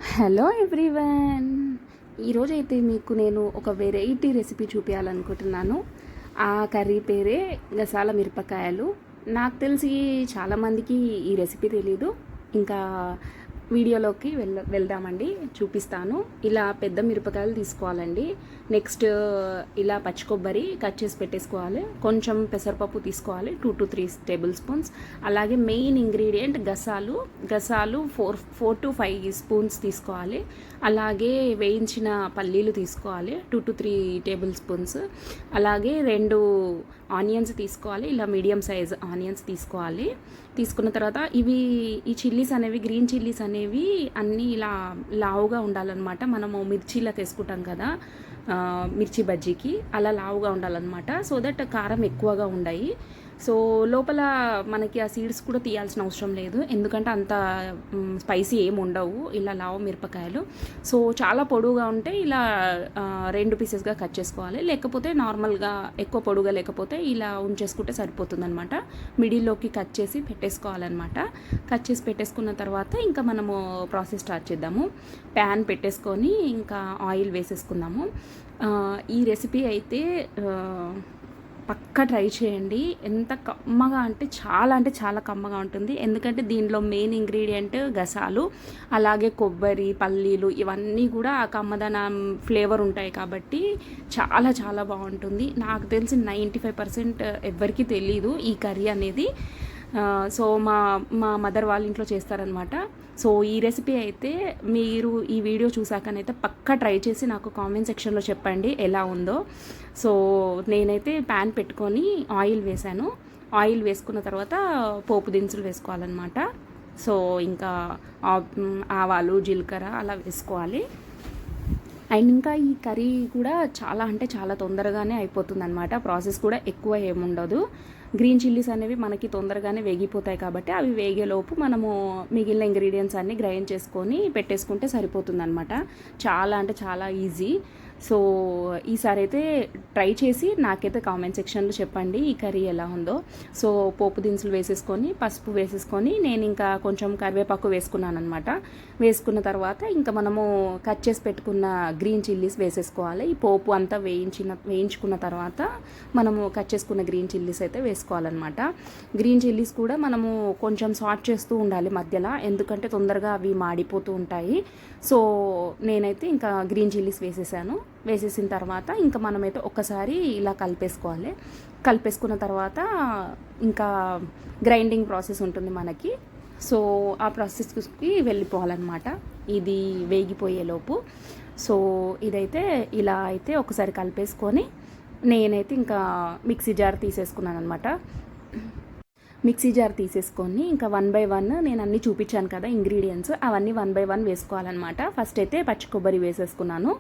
Hello everyone. ఈరోజైతే మీకు నేను ఒక వెరైటీ రెసిపీ చూపించాలనుకుంటున్నాను. ఆ కర్రీ పేరే గసాల మిరపకాయలు. నాకు తెలిసి చాలామందికి ఈ రెసిపీ తెలీదు. ఇంకా వీడియోలోకి వెళ్దామండి, చూపిస్తాను. ఇలా పెద్ద మిరపకాయలు తీసుకోవాలండి. నెక్స్ట్ ఇలా పచ్చి కొబ్బరి కట్ చేసి పెట్టేసుకోవాలి. కొంచెం పెసరపప్పు తీసుకోవాలి, 2 to 3 టేబుల్ స్పూన్స్. అలాగే మెయిన్ ఇంగ్రీడియంట్ గసాలు 4 to 5 స్పూన్స్ తీసుకోవాలి. అలాగే వేయించిన పల్లీలు తీసుకోవాలి, 2 to 3 టేబుల్ స్పూన్స్. అలాగే 2 ఆనియన్స్ తీసుకోవాలి, ఇలా మీడియం సైజ్ ఆనియన్స్ తీసుకోవాలి. తీసుకున్న తర్వాత ఈ చిల్లీస్ అనేవి, గ్రీన్ చిల్లీస్ అనేవి అన్నీ ఇలా లావుగా ఉండాలన్నమాట. మనము మిర్చీలకు వేసుకుంటాం కదా, మిర్చి బజ్జీకి, అలా లావుగా ఉండాలన్నమాట. సో దట్ కారం ఎక్కువగా ఉండాయి. సో లోపల మనకి ఆ సీడ్స్ కూడా తీయాల్సిన అవసరం లేదు, ఎందుకంటే అంత స్పైసీ ఏమి ఉండవు ఇలా లావు మిరపకాయలు. సో చాలా పొడువుగా ఉంటే ఇలా 2 పీసెస్గా కట్ చేసుకోవాలి. లేకపోతే నార్మల్గా ఎక్కువ పొడుగా లేకపోతే ఇలా ఉంచేసుకుంటే సరిపోతుంది అనమాట. మిడిల్లోకి కట్ చేసి పెట్టేసుకోవాలన్నమాట. కట్ చేసి పెట్టేసుకున్న తర్వాత ఇంకా మనము ప్రాసెస్ స్టార్ట్ చేద్దాము. ప్యాన్ పెట్టేసుకొని ఇంకా ఆయిల్ వేసేసుకుందాము. ఈ రెసిపీ అయితే పక్కా ట్రై చేయండి. ఎంత కమ్మగా అంటే చాలా కమ్మగా ఉంటుంది. ఎందుకంటే దీనిలో మెయిన్ ఇంగ్రీడియంట్ గసాలు, అలాగే కొబ్బరి, పల్లీలు, ఇవన్నీ కూడా ఆ కమ్మదనం ఫ్లేవర్ ఉంటాయి కాబట్టి చాలా బాగుంటుంది. నాకు తెలిసి 95% ఎవ్వరికీ తెలీదు ఈ కర్రీ అనేది. సో మా మదర్ వాళ్ళ ఇంట్లో చేస్తారనమాట. సో ఈ రెసిపీ అయితే మీరు ఈ వీడియో చూసాకనైతే పక్కా ట్రై చేసి నాకు కామెంట్ సెక్షన్లో చెప్పండి ఎలా ఉందో. సో నేనైతే ప్యాన్ పెట్టుకొని ఆయిల్ వేసాను. ఆయిల్ వేసుకున్న తర్వాత పోపు దినుసులు వేసుకోవాలన్నమాట. సో ఇంకా ఆవాలు, జీలకర్ర అలా వేసుకోవాలి. అండ్ ఇంకా ఈ కర్రీ కూడా చాలా తొందరగానే అయిపోతుంది అనమాట. ప్రాసెస్ కూడా ఎక్కువ ఏముండదు. గ్రీన్ చిల్లీస్ అనేవి మనకి తొందరగానే వేగిపోతాయి కాబట్టి అవి వేగేలోపు మనము మిగిలిన ఇంగ్రీడియంట్స్ అన్నీ గ్రైండ్ చేసుకొని పెట్టేసుకుంటే సరిపోతుంది అనమాట. చాలా ఈజీ. సో ఈసారి అయితే ట్రై చేసి నాకైతే కామెంట్ సెక్షన్లో చెప్పండి ఈ కర్రీ ఎలా ఉందో. సో పోపు దినుసులు వేసేసుకొని, పసుపు వేసేసుకొని, నేను ఇంకా కొంచెం కరివేపాకు వేసుకున్నాను అనమాట. వేసుకున్న తర్వాత ఇంకా మనము కట్ చేసి పెట్టుకున్న గ్రీన్ చిల్లీస్ వేసేసుకోవాలి. ఈ పోపు అంతా వేయించుకున్న తర్వాత మనము కట్ చేసుకున్న గ్రీన్ చిల్లీస్ అయితే వేసుకోవాలన్నమాట. గ్రీన్ చిల్లీస్ కూడా మనము కొంచెం సాట్ చేస్తూ ఉండాలి మధ్యలో, ఎందుకంటే తొందరగా అవి మాడిపోతూ ఉంటాయి. సో నేనైతే ఇంకా గ్రీన్ చిల్లీస్ వేసేసిన తర్వాత ఇంకా మనమైతే ఒక్కసారి ఇలా కలిపేసుకోవాలి. కలిపేసుకున్న తర్వాత ఇంకా గ్రైండింగ్ ప్రాసెస్ ఉంటుంది మనకి. సో ఆ ప్రాసెస్కి వెళ్ళిపోవాలన్నమాట ఇది వేగిపోయేలోపు. సో ఇదైతే ఇలా అయితే ఒకసారి కలిపేసుకొని నేనైతే ఇంకా మిక్సీ జార్ తీసేసుకున్నాను అనమాట. మిక్సీ జార్ తీసేసుకొని ఇంకా 1 by 1 నేను అన్నీ చూపించాను కదా ఇంగ్రీడియంట్స్, అవన్నీ 1 by 1 వేసుకోవాలన్నమాట. ఫస్ట్ అయితే పచ్చి కొబ్బరి వేసేసుకున్నాను.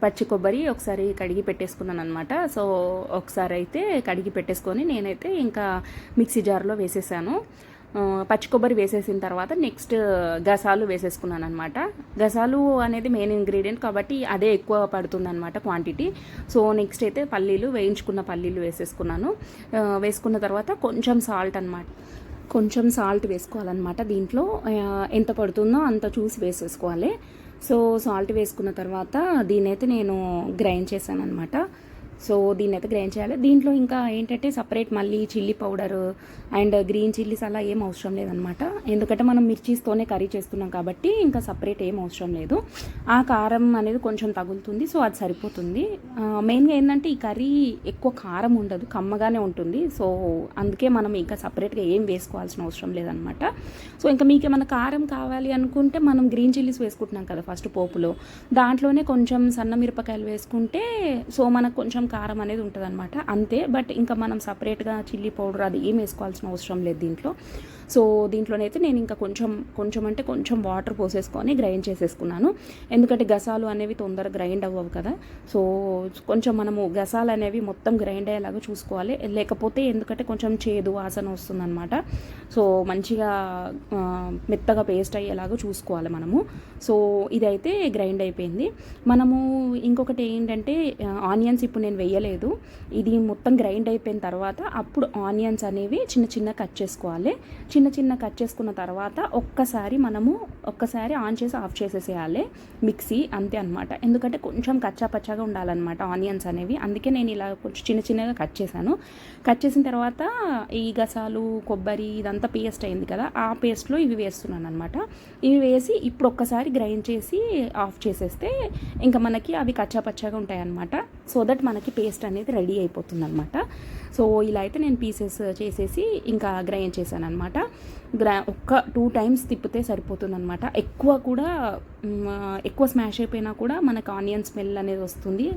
పచ్చి కొబ్బరి ఒకసారి కడిగి పెట్టేసుకున్నాను అనమాట. సో ఒకసారి అయితే కడిగి పెట్టేసుకొని నేనైతే ఇంకా మిక్సీ జార్లో వేసేసాను. పచ్చి కొబ్బరి వేసేసిన తర్వాత నెక్స్ట్ గసాలు వేసేసుకున్నాను అనమాట. గసాలు అనేది మెయిన్ ఇంగ్రీడియంట్ కాబట్టి అదే ఎక్కువ పడుతుంది అనమాట క్వాంటిటీ. సో నెక్స్ట్ అయితే వేయించుకున్న పల్లీలు వేసేసుకున్నాను. వేసుకున్న తర్వాత కొంచెం సాల్ట్ అనమాట, కొంచెం సాల్ట్ వేసుకోవాలన్నమాట. దీంట్లో ఎంత పడుతుందో అంత చూసి వేసేసుకోవాలి. సో సాల్ట్ వేసుకున్న తర్వాత దీనైతే నేను గ్రైండ్ చేశాను అనమాట. సో దీన్ని అయితే గ్రైండ్ చేయాలి. దీంట్లో ఇంకా ఏంటంటే సపరేట్ మళ్ళీ chilli powder and green chillies అలా ఏం అవసరం లేదనమాట. ఎందుకంటే మనం మిర్చీస్తోనే కర్రీ చేస్తున్నాం కాబట్టి ఇంకా సపరేట్ ఏం అవసరం లేదు. ఆ కారం అనేది కొంచెం తగులుతుంది, సో అది సరిపోతుంది. మెయిన్గా ఏంటంటే ఈ కర్రీ ఎక్కువ కారం ఉండదు, కమ్మగానే ఉంటుంది. సో అందుకే మనం ఇంకా సపరేట్గా ఏం వేసుకోవాల్సిన అవసరం లేదనమాట. సో ఇంకా మీకు ఏమైనా కారం కావాలి అనుకుంటే మనం గ్రీన్ చిల్లీస్ వేసుకుంటున్నాం కదా ఫస్ట్ పోపులో, దాంట్లోనే కొంచెం సన్న మిరపకాయలు వేసుకుంటే సో మనకు కొంచెం కారం అనేది ఉంటుంది అనమాట, అంతే. బట్ ఇంకా మనం సపరేట్గా చిల్లీ పౌడర్ అది ఏం వేసుకోవాల్సిన అవసరం లేదు దీంట్లో. సో దీంట్లోనైతే నేను ఇంకా కొంచెం వాటర్ పోసేసుకొని గ్రైండ్ చేసేసుకున్నాను. ఎందుకంటే గసాలు అనేవి తొందరగా గ్రైండ్ అవ్వవు కదా. సో కొంచెం మనము గసాలు అనేవి మొత్తం గ్రైండ్ అయ్యేలాగా చూసుకోవాలి. లేకపోతే ఎందుకంటే కొంచెం చేదు వాసన వస్తుందన్నమాట. సో మంచిగా మెత్తగా పేస్ట్ అయ్యేలాగా చూసుకోవాలి మనము. సో ఇదైతే గ్రైండ్ అయిపోయింది. మనము ఇంకొకటి ఏంటంటే ఆనియన్స్ ఇప్పుడు నేను వేయలేదు. ఇది మొత్తం గ్రైండ్ అయిపోయిన తర్వాత అప్పుడు ఆనియన్స్ అనేవి చిన్న కట్ చేసుకోవాలి. చిన్న చిన్న కట్ చేసుకున్న తర్వాత ఒక్కసారి ఆన్ చేసి ఆఫ్ చేసేసేయాలి మిక్సీ, అంతే అనమాట. ఎందుకంటే కొంచెం కచ్చా పచ్చాగా ఉండాలన్నమాట ఆనియన్స్ అనేవి, అందుకే నేను ఇలా కొంచెం చిన్న చిన్నగా కట్ చేశాను. కట్ చేసిన తర్వాత ఈ గసాలు కొబ్బరి ఇదంతా పేస్ట్ అయింది కదా, ఆ పేస్ట్లో ఇవి వేస్తున్నాను అనమాట. ఇవి వేసి ఇప్పుడు ఒక్కసారి గ్రైండ్ చేసి ఆఫ్ చేసేస్తే ఇంకా మనకి అవి కచ్చా పచ్చాగా ఉంటాయి అనమాట. సో దట్ మనకి పేస్ట్ అనేది రెడీ అయిపోతుంది అనమాట. సో ఇలా అయితే నేను పీసెస్ చేసేసి ఇంకా గ్రైండ్ చేశాను అనమాట. ఒక్క 2 times తిప్పితే సరిపోతుందన్నమాట. ఎక్కువ స్మాష్ అయిపోయినా కూడా మనకు ఆనియన్ స్మెల్ అనేది వస్తుంది.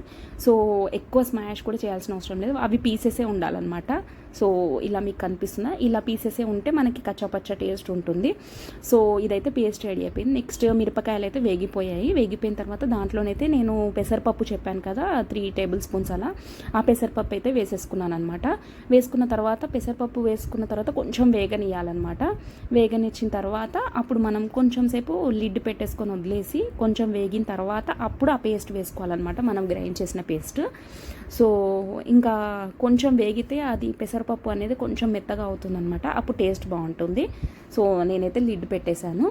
సో ఎక్కువ స్మాష్ కూడా చేయాల్సిన అవసరం లేదు, అవి పీసెసే ఉండాలన్నమాట. సో ఇలా మీకు కనిపిస్తుందా, ఇలా పీసెసే ఉంటే మనకి కచ్చాపచ్చ టేస్ట్ ఉంటుంది. సో ఇదైతే పేస్ట్ రెడీ అయిపోయింది. నెక్స్ట్ మిరపకాయలు అయితే వేగిపోయిన తర్వాత దాంట్లోనైతే నేను పెసరపప్పు చెప్పాను కదా 3 tablespoons అలా, ఆ పెసరపప్పు అయితే వేసేసుకున్నాను అనమాట. వేసుకున్న తర్వాత పెసరపప్పు వేసుకున్న తర్వాత కొంచెం వేగనియాలన్నమాట. వేగనిచ్చిన తర్వాత అప్పుడు మనం కొంచెం సేపు లిడ్ పెట్టేసుకొని వదిలేసి కొంచెం వేగిన తర్వాత అప్పుడు ఆ పేస్ట్ వేసుకోవాలన్నమాట, మనం గ్రైండ్ చేసిన పేస్ట్. సో ఇంకా కొంచెం వేగితే అది పెసరపప్పు అనేది కొంచెం మెత్తగా అవుతుందన్నమాట, అప్పుడు టేస్ట్ బాగుంటుంది. సో నేనైతే లిడ్ పెట్టేశాను.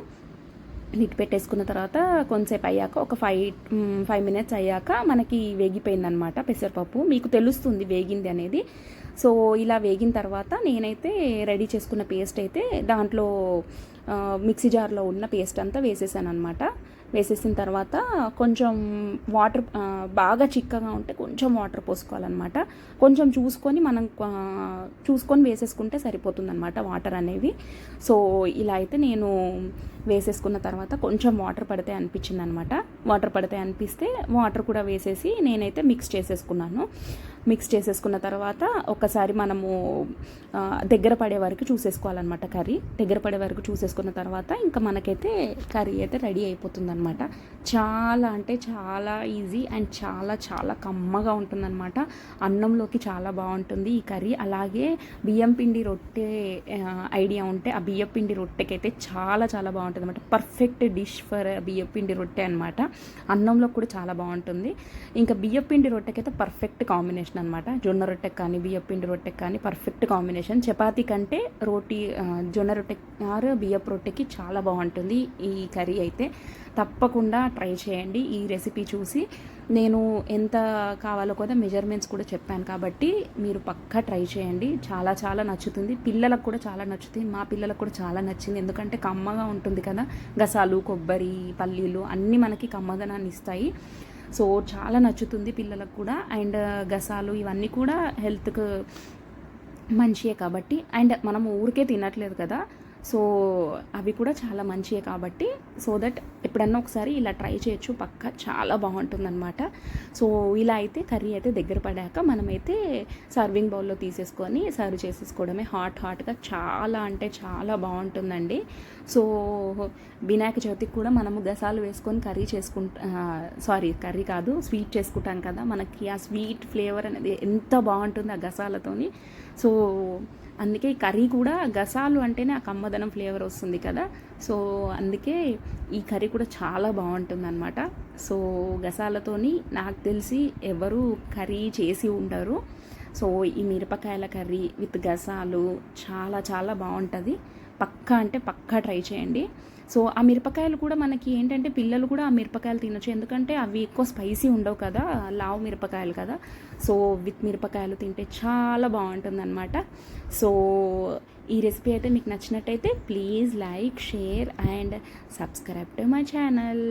లిడ్ పెట్టేసుకున్న తర్వాత కొంతసేపు అయ్యాక ఒక 5 minutes అయ్యాక మనకి వేగిపోయిందనమాట పెసరపప్పు, మీకు తెలుస్తుంది వేగింది అనేది. సో ఇలా వేగిన తర్వాత నేనైతే రెడీ చేసుకున్న పేస్ట్ అయితే దాంట్లో మిక్సీ జార్లో ఉన్న పేస్ట్ అంతా వేసేసాను అనమాట. వేసేసిన తర్వాత కొంచెం వాటర్, బాగా చిక్కగా ఉంటే కొంచెం వాటర్ పోసుకోవాలన్నమాట. కొంచెం చూసుకొని వేసేసుకుంటే సరిపోతుందన్నమాట వాటర్ అనేవి. సో ఇలా అయితే నేను వేసేసుకున్న తర్వాత కొంచెం వాటర్ పడితే అనిపించింది అనమాట. వాటర్ పడితే అనిపిస్తే వాటర్ కూడా వేసేసి నేనైతే మిక్స్ చేసేసుకున్న తర్వాత ఒకసారి మనము దగ్గర పడే వరకు చూసేసుకోవాలన్నమాట. దగ్గర పడే వరకు చూసేసుకున్న తర్వాత ఇంకా మనకైతే కర్రీ అయితే రెడీ అయిపోతుంది అనమాట. చాలా అంటే చాలా ఈజీ అండ్ చాలా చాలా కమ్మగా ఉంటుందన్నమాట. అన్నంలోకి చాలా బాగుంటుంది ఈ కర్రీ. అలాగే బియ్యం పిండి రొట్టె ఐడియా ఉంటే ఆ బియ్యం పిండి రొట్టెకైతే చాలా చాలా బాగుంటుంది అనమాట. పర్ఫెక్ట్ డిష్ ఫర్ బియ్యం పిండి రొట్టె అనమాట. అన్నంలో కూడా చాలా బాగుంటుంది. ఇంకా బియ్యం పిండి రొట్టెకైతే పర్ఫెక్ట్ కాంబినేషన్ అనమాట. జొన్న రొట్టెకి కానీ బియ్యం పిండి రొట్టెకి కానీ పర్ఫెక్ట్ కాంబినేషన్. చపాతీ కంటే జొన్న రొట్టె బియ్యపు రొట్టెకి చాలా బాగుంటుంది ఈ కర్రీ అయితే. తప్పకుండా ట్రై చేయండి ఈ రెసిపీ చూసి. నేను ఎంత కావాలో కూడా మెజర్మెంట్స్ కూడా చెప్పాను కాబట్టి మీరు పక్కా ట్రై చేయండి. చాలా చాలా నచ్చుతుంది, పిల్లలకు కూడా చాలా నచ్చుతుంది. మా పిల్లలకు కూడా చాలా నచ్చింది, ఎందుకంటే కమ్మగా ఉంటుంది కదా. గసాలు కొబ్బరి పల్లీలు అన్నీ మనకి కమ్మదనాన్ని ఇస్తాయి. సో చాలా నచ్చుతుంది పిల్లలకు కూడా. అండ్ గసాలు ఇవన్నీ కూడా హెల్త్కు మంచియే కాబట్టి, అండ్ మనం ఊరికే తినట్లేదు కదా, సో అవి కూడా చాలా మంచియే కాబట్టి, సో దట్ ఎప్పుడన్నా ఒకసారి ఇలా ట్రై చేయొచ్చు, పక్క చాలా బాగుంటుందన్నమాట. సో ఇలా అయితే కర్రీ అయితే దగ్గర పడాక మనమైతే సర్వింగ్ బౌల్లో తీసేసుకొని సర్వ్ చేసేసుకోవడమే. హాట్గా చాలా అంటే చాలా బాగుంటుందండి. సో వినాయక చవితికి కూడా మనము గసాలు వేసుకొని కర్రీ కాదు స్వీట్ చేసుకుంటాం కదా, మనకి ఆ స్వీట్ ఫ్లేవర్ అనేది ఎంత బాగుంటుంది ఆ గసాలతోని. సో అందుకే ఈ కర్రీ కూడా గసాలు అంటేనే ఆ కమ్మదనం ఫ్లేవర్ వస్తుంది కదా, సో అందుకే ఈ కర్రీ కూడా చాలా బాగుంటుందన్నమాట. సో గసాలతోని నాకు తెలిసి ఎవరు కర్రీ చేసి ఉండరు. సో ఈ మిరపకాయల కర్రీ విత్ గసాలు చాలా చాలా బాగుంటుంది. పక్కా ట్రై చేయండి. సో ఆ మిరపకాయలు కూడా మనకి ఏంటంటే పిల్లలు కూడా ఆ మిరపకాయలు తినొచ్చు, ఎందుకంటే అవి ఎక్కువ స్పైసీ ఉండవు కదా, లావు మిరపకాయలు కదా. సో విత్ మిరపకాయలు తింటే చాలా బాగుంటుందన్నమాట. సో ఈ రెసిపీ అయితే మీకు నచ్చినట్టయితే please like, share and subscribe to my channel.